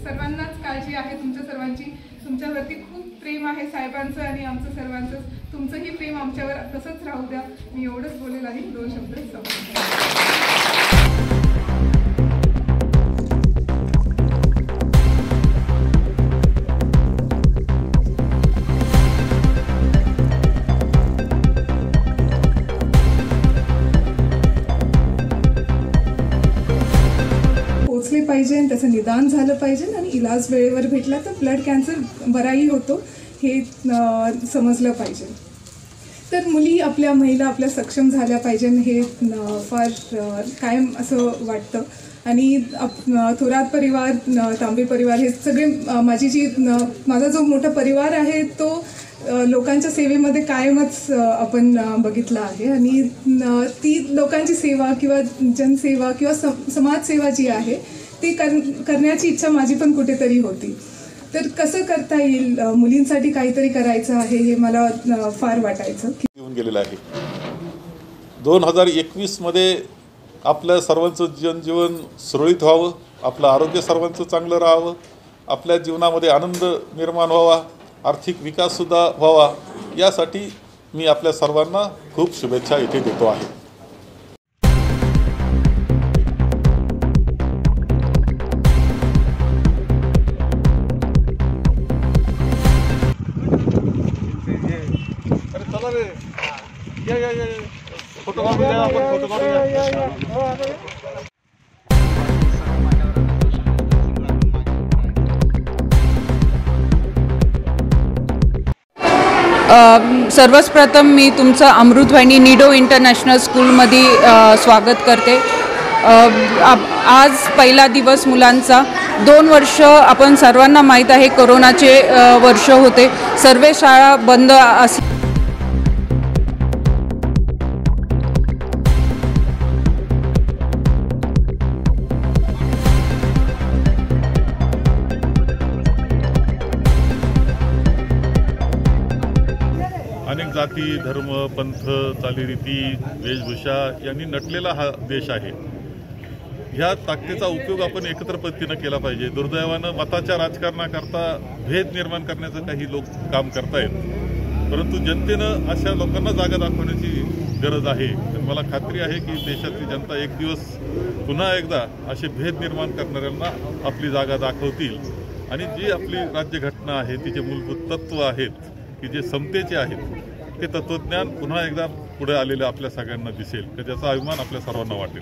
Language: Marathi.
सर्वांनाच काळजी आहे तुमच्या सर्वांची, तुमच्यावरती खूप प्रेम आहे साहेबांचं आणि आमचं सर्वांचं. तुमचंही प्रेम आमच्यावर तसंच राहू द्या. मी एवढंच बोलेल आणि 2 शब्द पोचले पाहिजे आणि त्याचं निदान झालं पाहिजे आणि इलाज वेळेवर भेटला तर ब्लड कॅन्सर बराही होतो हे समजलं पाहिजे. तर मुली आपल्या महिला आपल्या सक्षम झाल्या पाहिजे हे फार कायम असं वाटतं. आणि थोरात परिवार, तांबे परिवार हे सगळे माझा जो मोठा परिवार आहे तो लोकांच्या सेवेमध्ये कायमच आपण बघितला आहे. आणि ती लोकांची सेवा किंवा जनसेवा किंवा समाजसेवा जी आहे ती करण्याची इच्छा माझी पण कुठेतरी होती. तर कसं करता येईल, मुलींसाठी काहीतरी करायचं आहे हे मला फार वाटायचं. येऊन गेलेलं आहे 2021 मध्ये आपल्या सर्वांचं जनजीवन सुरळीत व्हावं, आपलं आरोग्य सर्वांचं चांगलं राहावं, आपल्या जीवनामध्ये आनंद निर्माण व्हावा, आर्थिक विकाससुद्धा व्हावा, यासाठी मी आपल्या सर्वांना खूप शुभेच्छा इथे देतो आहे. फोटो काढूया, आपण फोटो काढूया. सर्वप्रथम मी तुमचं अमृतवाहिनी निडो इंटरनॅशनल स्कूलमध्ये स्वागत करते. आज पहिला दिवस मुलांचा. 2 वर्ष आपण सर्वांना माहीत आहे कोरोनाचे वर्ष होते, सर्व शाळा बंद अनेक जाती, धर्म, पंथ, चालीरीती, वेशभूषा यांनी नटलेला हा देश आहे. ह्या ताकदीचा उपयोग आपण एकत्र पद्धतीनं केला पाहिजे. दुर्दैवानं मताच्या राजकारणाकरता भेद निर्माण करण्याचं काही लोक काम करतायत, परंतु जनतेनं अशा लोकांना जागा दाखवण्याची गरज आहे. तर मला खात्री आहे की देशातली जनता एक दिवस पुन्हा एकदा असे भेद निर्माण करणाऱ्यांना आपली जागा दाखवतील आणि जी आपली राज्यघटना आहे, तिचे मूलभूत तत्त्व आहेत की जे समतेचे आहेत, ते तत्त्वज्ञान पुन्हा एकदा पुढे आलेलं आपल्या सगळ्यांना दिसेल, तर त्याचा अभिमान आपल्या सर्वांना वाटेल.